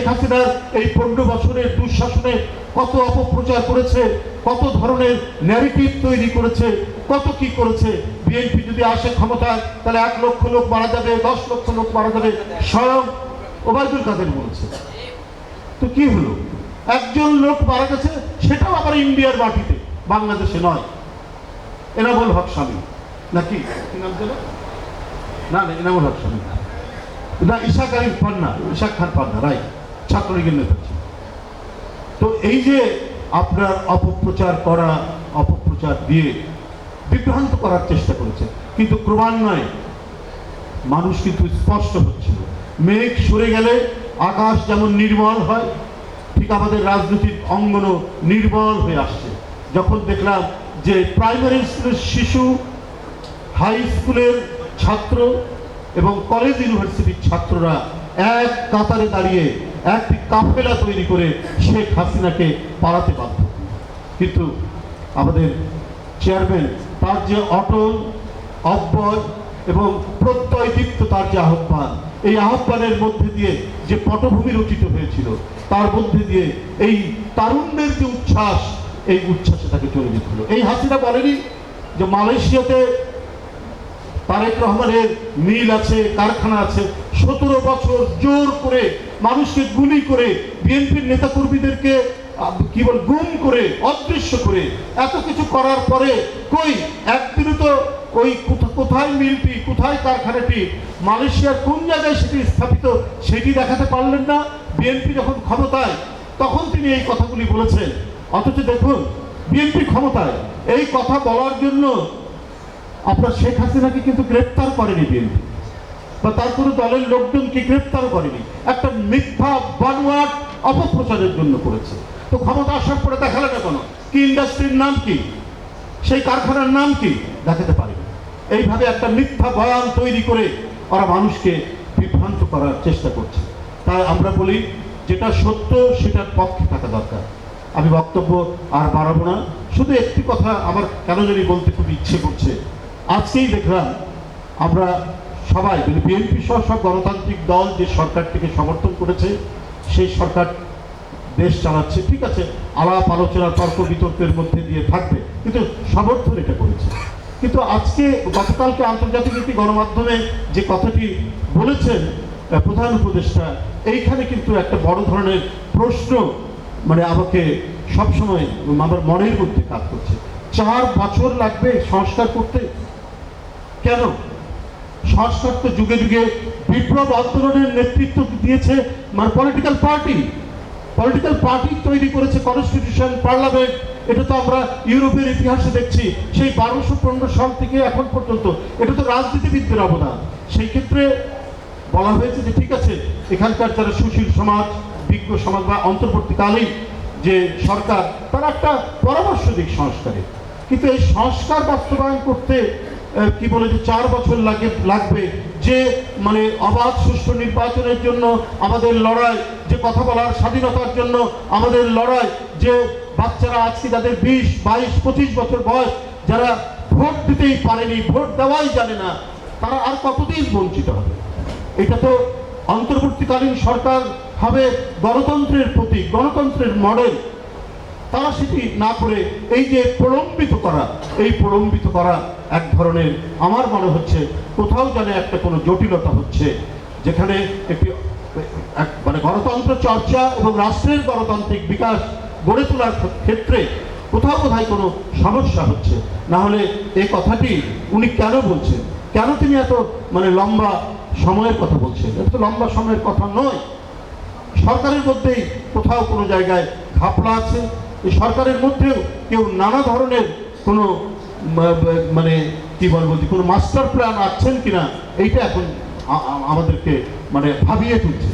শেখ হাসিনার এই 15 বছরের দুঃশাসনে কত অপপ্রচার করেছে, কত ধরনের ন্যারেটিভ তৈরি করেছে, কত কি করেছে। বিএনপি যদি আসে ক্ষমতায় তাহলে 1 লক্ষ লোক মারা যাবে, 10 লক্ষ লোক মারা যাবে, স্বয়ং ওবায়দুল কাদের বলেছে। তো কি হলো? একজন লোক মারা গেছে, সেটাও আবার ইন্ডিয়ার মাটিতে, বাংলাদেশে নয়। এনামুল হক স্বামী নাকি কি নাম ছিল? না না, এনামুল হক স্বামী না, ইশাক আলী পান্না, ইশাক খান পান্না, রাইট, ছাত্রলীগের নেতা ছিল। তো এই যে আপনার অপপ্রচার দিয়ে বিভ্রান্ত করার চেষ্টা করেছে, কিন্তু ক্রমান্বয়ে মানুষ কিন্তু স্পষ্ট হচ্ছিল। মেঘ সরে গেলে আকাশ যেমন নির্মল হয়, ঠিক আমাদের রাজনৈতিক অঙ্গনও নির্মল হয়ে আসছে। যখন দেখলাম যে প্রাইমারি স্কুলের শিশু, হাই স্কুলের ছাত্র এবং কলেজ ইউনিভার্সিটির ছাত্ররা এক কাতারে দাঁড়িয়ে একটি কাফেলা তৈরি করে শেখ হাসিনাকে পালাতে বাধ্য। কিন্তু আমাদের চেয়ারম্যান তার যে অটল, অব্যয় এবং প্রত্যয়দীপ্ত তার যে আহ্বান, এই আহ্বানের মধ্যে দিয়ে যে পটভূমি রচিত হয়েছিল, তার মধ্যে দিয়ে এই তারুণ্যের যে উচ্ছ্বাস, এই উচ্ছ্বাসে তাকে চলে যেতে হলো। এই হাসিনা বলেনি যে মালয়েশিয়াতে তারেক রহমানের মিল আছে, কারখানা আছে, 17 বছর জোর করে মানুষকে গুলি করে, বিএনপির নেতা কর্মীদেরকে কি বল গুম করে, অদৃশ্য করে, এত কিছু করার পরে কই একদিনও তো ওই কোথায় মিলটি, কোথায় কারখানাটি, মালয়েশিয়ার কোন জায়গায় সেটি স্থাপিত, সেটি দেখাতে পারলেন না। বিএনপি যখন ক্ষমতায়, তখন তিনি এই কথাগুলি বলেছেন। অথচ দেখুন, বিএনপি ক্ষমতায় এই কথা বলার জন্য আপনার শেখ হাসিনাকে কিন্তু গ্রেপ্তার করেনি বিএনপি, বা তার কোনো দলের লোকজনকে গ্রেপ্তার করেনি, একটা মিথ্যা বানোয়াট অপপ্রচারের জন্য করেছে। তো ক্ষমতা আসার পরে দেখালে না কেন? কি ইন্ডাস্ট্রির নাম কি, সেই কারখানার নাম কি, দেখাতে পারেনি। এইভাবে একটা মিথ্যা বয়ান তৈরি করে ওরা মানুষকে বিভ্রান্ত করার চেষ্টা করছে। তাই আমরা বলি, যেটা সত্য সেটার পক্ষে থাকা দরকার। আমি বক্তব্য আর বাড়াবো না, শুধু একটি কথা আমার কেন জানি বলতে খুব ইচ্ছে করছে। আজকেই দেখলাম আমরা সবাই, বিএনপি সহ সব গণতান্ত্রিক দল যে সরকারটিকে সমর্থন করেছে, সেই সরকার দেশ চালাচ্ছে, ঠিক আছে, আলাপ আলোচনা তর্ক বিতর্কের মধ্যে দিয়ে থাকবে, কিন্তু সমর্থন এটা করেছে। কিন্তু আজকে গতকালকে আন্তর্জাতিক একটি গণমাধ্যমে যে কথাটি বলেছেন প্রধান উপদেষ্টা, এইখানে কিন্তু একটা বড় ধরনের প্রশ্ন আমাকে সবসময় আমার মনের মধ্যে কাজ করছে। 4 বছর লাগবে সংস্কার করতে? কেন? সংস্কার তো যুগে যুগে বিপ্লব আন্দোলনের নেতৃত্ব দিয়েছে পলিটিক্যাল পার্টি তৈরি করেছে, কনস্টিটিউশন, পার্লামেন্ট। এটা তো আমরা ইউরোপের ইতিহাসে দেখছি, সেই 1215 সাল থেকে এখন পর্যন্ত। এটা তো রাজনীতিবিদদের অবদান। সেই ক্ষেত্রে বলা হয়েছে যে ঠিক আছে, এখানকার যারা সুশীল সমাজ, বিজ্ঞ সমাজ বা অন্তর্বর্তীকালীন যে সরকার, তারা একটা পরামর্শ দিক সংস্কারে। কিন্তু এই সংস্কার বাস্তবায়ন করতে কি বলে যে 4 বছর লাগবে, যে অবাধ সুষ্ঠু নির্বাচনের জন্য আমাদের লড়াই, যে কথা বলার স্বাধীনতার জন্য আমাদের লড়াই, যে বাচ্চারা আজকে যাদের 20, 22, 25 বছর বয়স, যারা ভোট দিতেই পারেনি, ভোট দেওয়াই জানে না, তারা আর কতদিন বঞ্চিত হবে? এটা তো অন্তর্বর্তীকালীন সরকার হবে গণতন্ত্রের প্রতীক, গণতন্ত্রের মডেল। তারা সেটি না করে এই যে প্রলম্বিত করা এক ধরনের, আমার মনে হচ্ছে কোথাও যেন একটা কোনো জটিলতা হচ্ছে, যেখানে একটি গণতন্ত্র চর্চা এবং রাষ্ট্রের গণতান্ত্রিক বিকাশ গড়ে তোলার ক্ষেত্রে কোথাও বোধহয় কোনো সমস্যা হচ্ছে। না হলে এই কথাটি উনি কেন বলছেন, কেন তিনি এত লম্বা সময়ের কথা বলছেন? এটা তো লম্বা সময়ের কথা নয়। সরকারের মধ্যেই কোথাও কোনো জায়গায় ঘাপলা আছে। এই সরকারের মধ্যেও কেউ নানা ধরনের কোনো কি বলবো, কোনো মাস্টার প্ল্যান আছেন কিনা, এইটা এখন আমাদেরকে ভাবিয়ে তুলছে।